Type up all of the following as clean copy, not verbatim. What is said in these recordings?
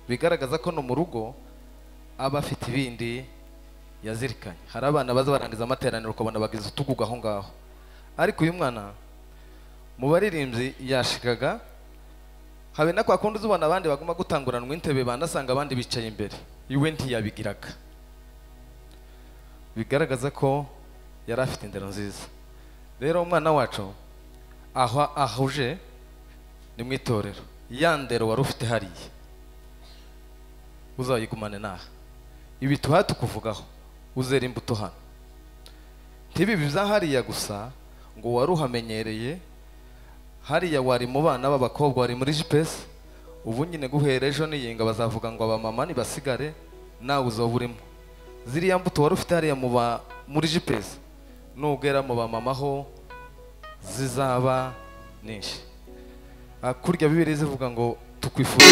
bigaragaza ko no mu rugo aba afite ibindi yazirikanye. Hari abana baza barangiza amateraniro ukabona bagize utuguga aho ngaho, ariko uyu mwana mu baririmbyi yashikaga habe na kwa kundi uzubona abandi baguma gutanguranwa intebe banasanga abandi bicaye imbere, iwe ntiyabigiraga. Bigaragaza ko yari afite indero nziza. Rero umwana wacu ahuje ni mu itorero, ya ndero wari ufite hariya uzayigumane naha. Ibi tuha tukuvugaho uzera imbuto hano, ntibibi bya hariya gusa ngo wari uhamenyereye. Hariya wari mu bana b'abakobwa, wari muri GPS, ubu nyine guhera ejo niyinga bazavuga ngo abamama nibasigare nawe uzoba urimo. Ziriya mbuto wari ufite hariya muri GPS nugera mu bamama ho zizaba nyinshi. Kurya Bibiliya zivuga ngo tukwifuza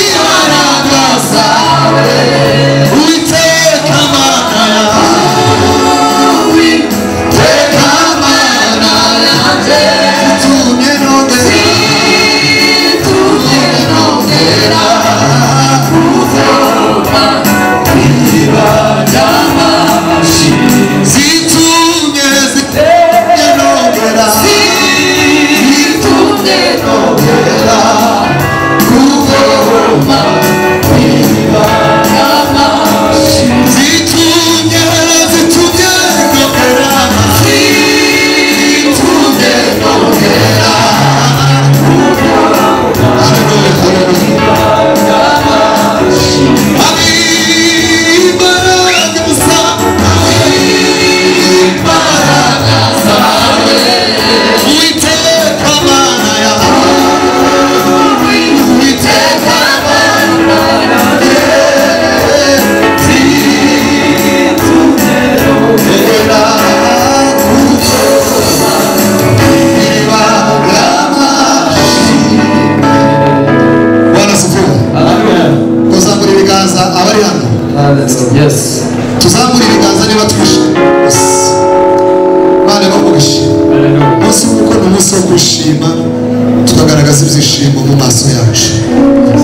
Yes. Tuzamuri ibiganza niba twishimye. Bane bamugisha. Umunsi w'uko ni umunsi wo kwishima, tukagaragaza ibyishimo mu maso yacu.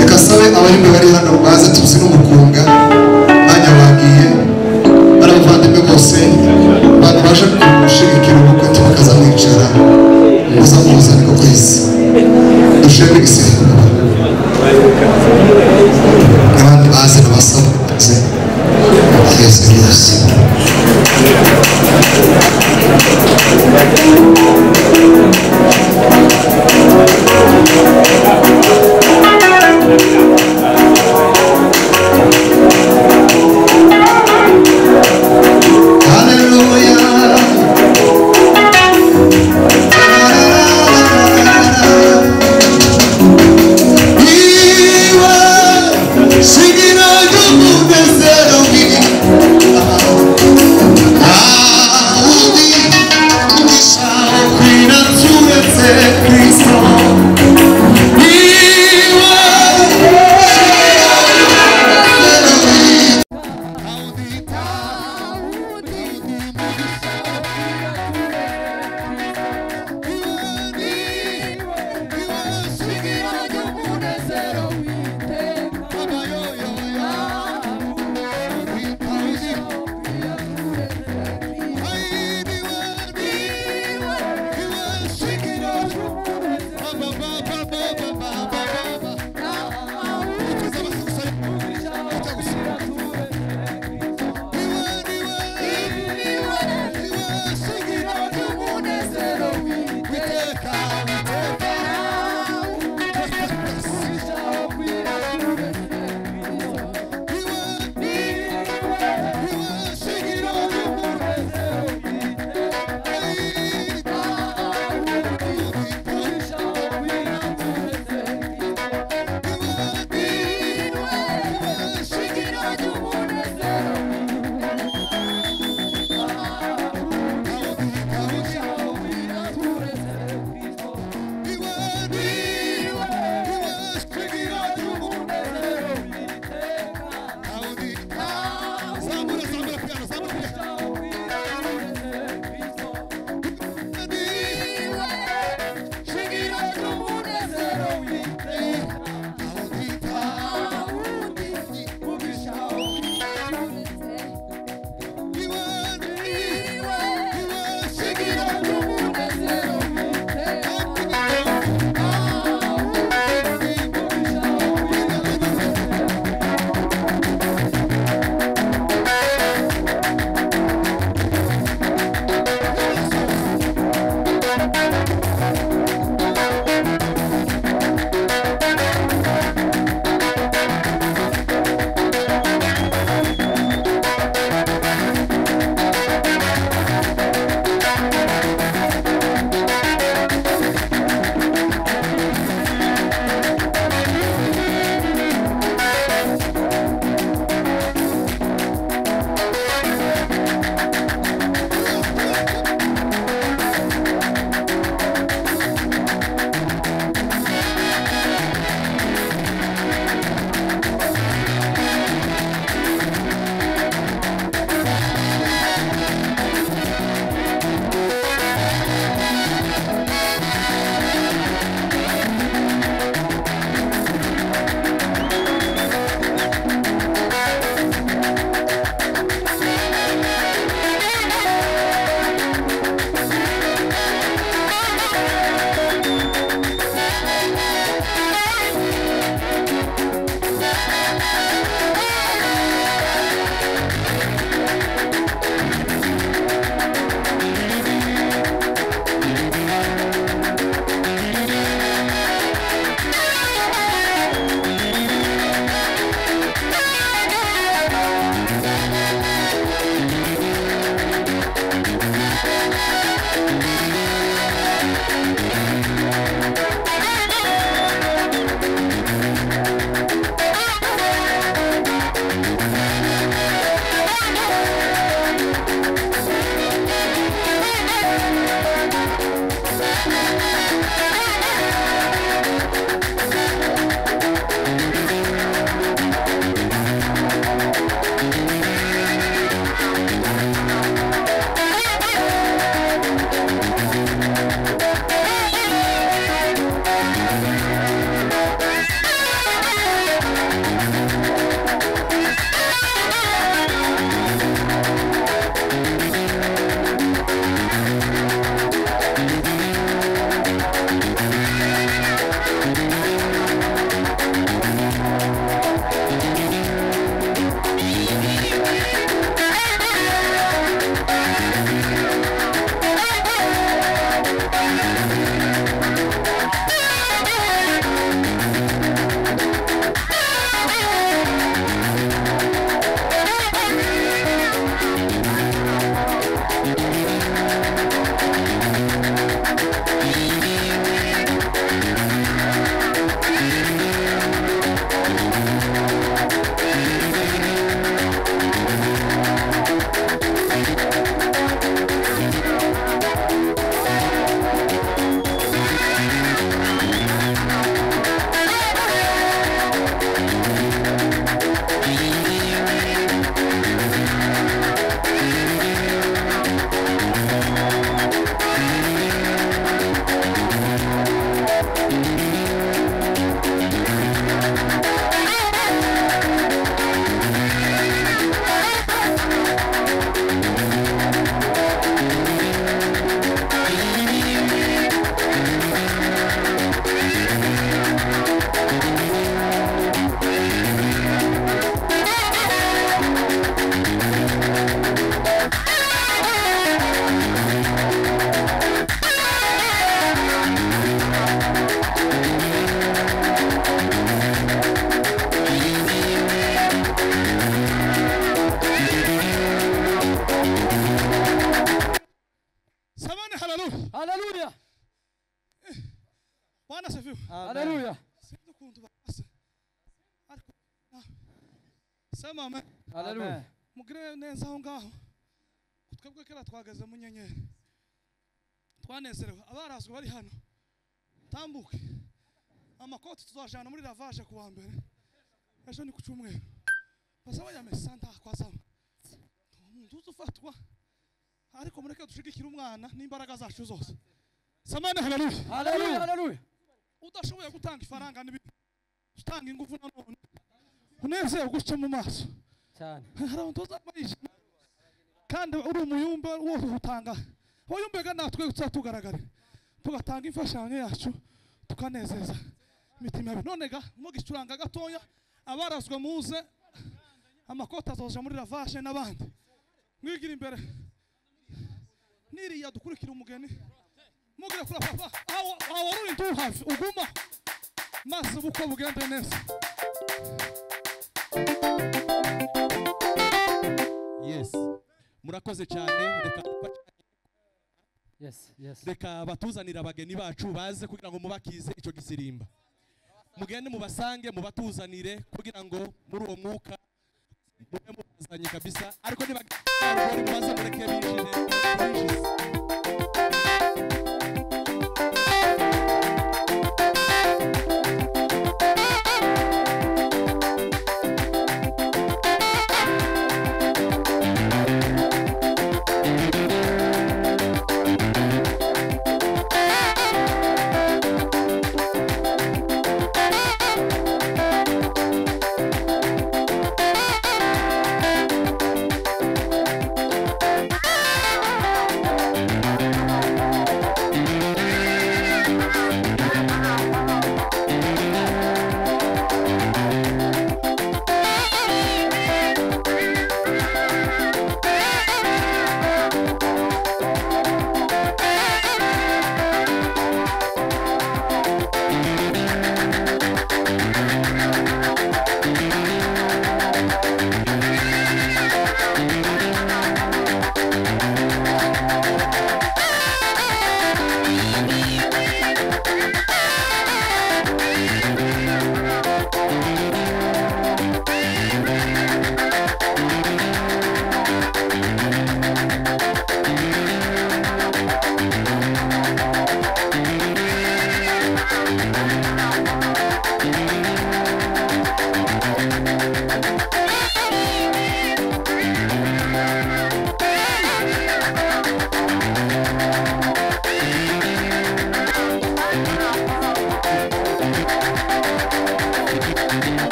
Reka sabe abarimbe bari hano baze tuzi n'umukunga mwanya wagiye, barabavandimwe bose abantu baje kushigikira ubukwe tubakaza mwicara muza muzane ko kwezi dushebe igisenge n'abandi baze n'abasaba yes, yes. Hallelujah. Haleluya. Bwana asifiwe. Haleluya. Sendo kuntu basa. Ariko sema amen. Haleluya. Mugire neza aho ngaho. Twebwe kera twageze mu nyenyeri. Twanezerewe abarazwe bari hano. Tambuke. Amakoti tuzajana muri lavage kuwa mbere. Ejo ni ku cyumweru. Basaba ya mesanta kwa sama. Umuntu ufatwa. Ariko mureke dushigikira umwana n'imbaraga zacu zose. Samane haleluya. Haleluya. Haleluya. Udashoboye gutanga ifaranga n'ibindi. Utanga ingufu nanone. Uneze uguca mu maso. Cyane. Haranto zabayije. Kandi uri umuyumba wo utanga. Woyumbega natwe tuzagaragara. Tugatanga imfashanyo yacu tukanezeza imitima yawe. None ga mugicuranga gatoya abarazwe muze amakota azoja muri lavage n'abandi. Mwigira imbere. Niriya dukurikira umugeni. Mugire kura papa. Aho ruri ndu hafi uguma. Maze buko bugende neza. Yes. Murakoze cyane reka Yes. reka batuzanira abageni bacu baze kugira ngo mubakize ico gisirimba. Mugende mubasange mubatuzanire kugira ngo muri uwo mwuka mube mubazanye kabisa ariko nibagari mubaze mureke binjire.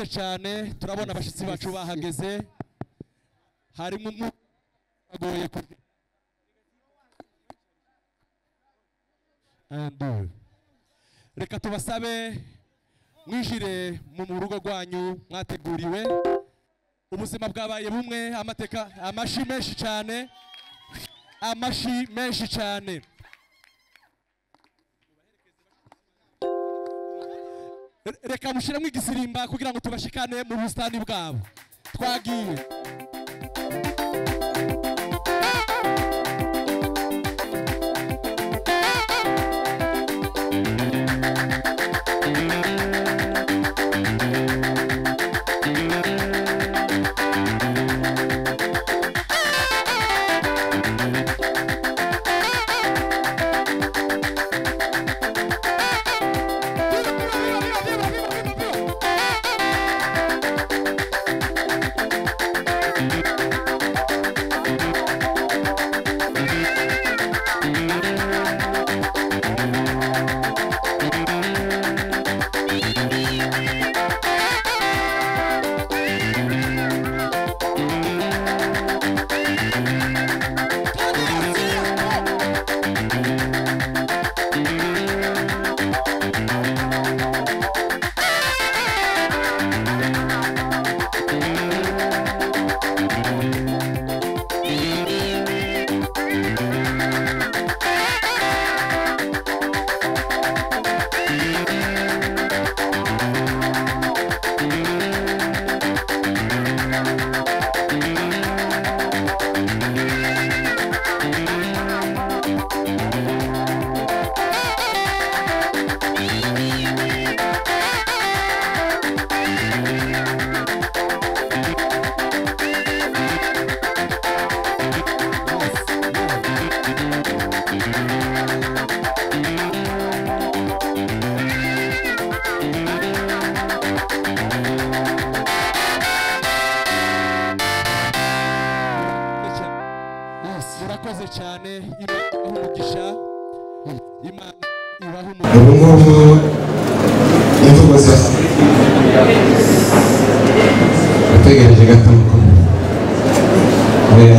murakoze cyane turabona abashitsi bacu bahageze harimo agoye reka tubasabe mwijire mu rugo rwanyu mwateguriwe ubuzima bwabaye bumwe amateka amashi menshi cyane reka mushiremo igisirimba kugira ngo tubashikane mu bustani bwabo twagiye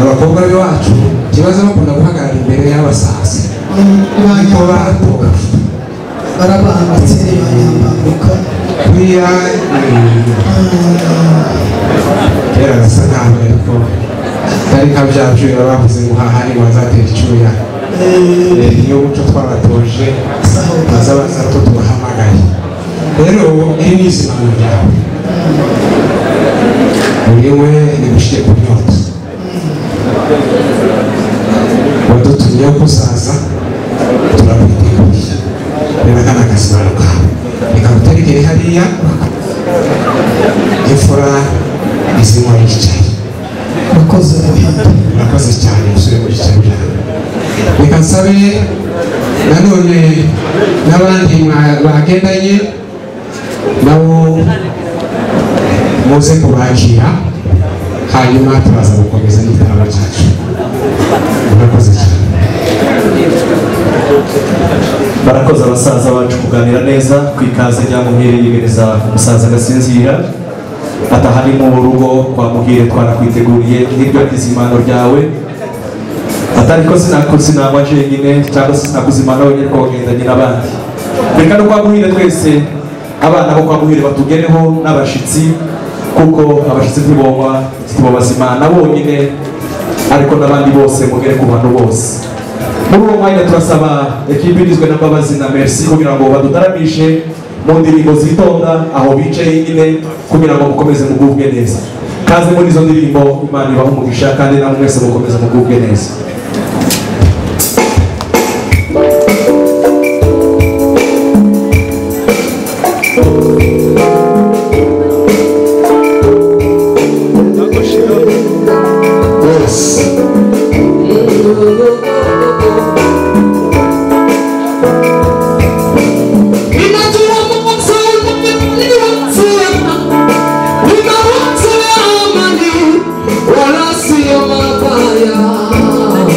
abakobwa b'iwacu kibazo bakunda guhagarara imbere y'abasasi barabambitse bayambamuka kuriya kera gasa nkaho ariko atari nka bya byuya bavuze ngo hahari bazatera icyuya niyo muco twabatoje bazabaza ko tubahamagaye rero iri ni izimano ryawe uriwe nigushiye ku nyota wadutumye kuzaza turakwiteguye reba kana agasibano kawe reka utarigere hariya imfura izinywa yicaye urakoze cyane usure muri cyane reka nsabe nanone n'abandi bagendanye nabo muze kubakira hanyuma turaza gukomeza n'igitaramo cyacu murakoze cyane barakoze abasaza bacu kuganira neza ku ikaze rya Muhire yibereza umusaza agasinzira atahari mu rugo kwa Muhire twarakwiteguriye n'iryo izimano ryawe atariko sinakuzimana jenyine cyangwa sinakuzimana wenyine ko wagendanye n'abandi reka no kwa Muhire twese abana bo kwa Muhire batugereho n'abashitsi kuko abashitsi ntibomba bazimana bonyine ariko n'abandi bose mugere ku bantu bose muri uwo mwanya turasaba ekipi igizwe na Mbabazi na Merci kugira ngo badutaramishe mu ndirimbo zitonda aho bicaye nyine kugira ngo mukomeze mugubwe neza kaze muri izo ndirimbo Imana ibahe umugisha kandi namwe mwese mukomeze mugubwe neza Wala sio mabaya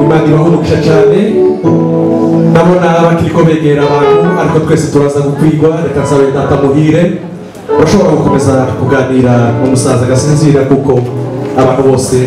Imana ibahumukisha cyane ndabona bakiriko begera abantu ariko twese turaza gukwigwa reka nsabe data muhire urashobora gukomeza kuganira n'umusaza Gasinzira kuko abantu bose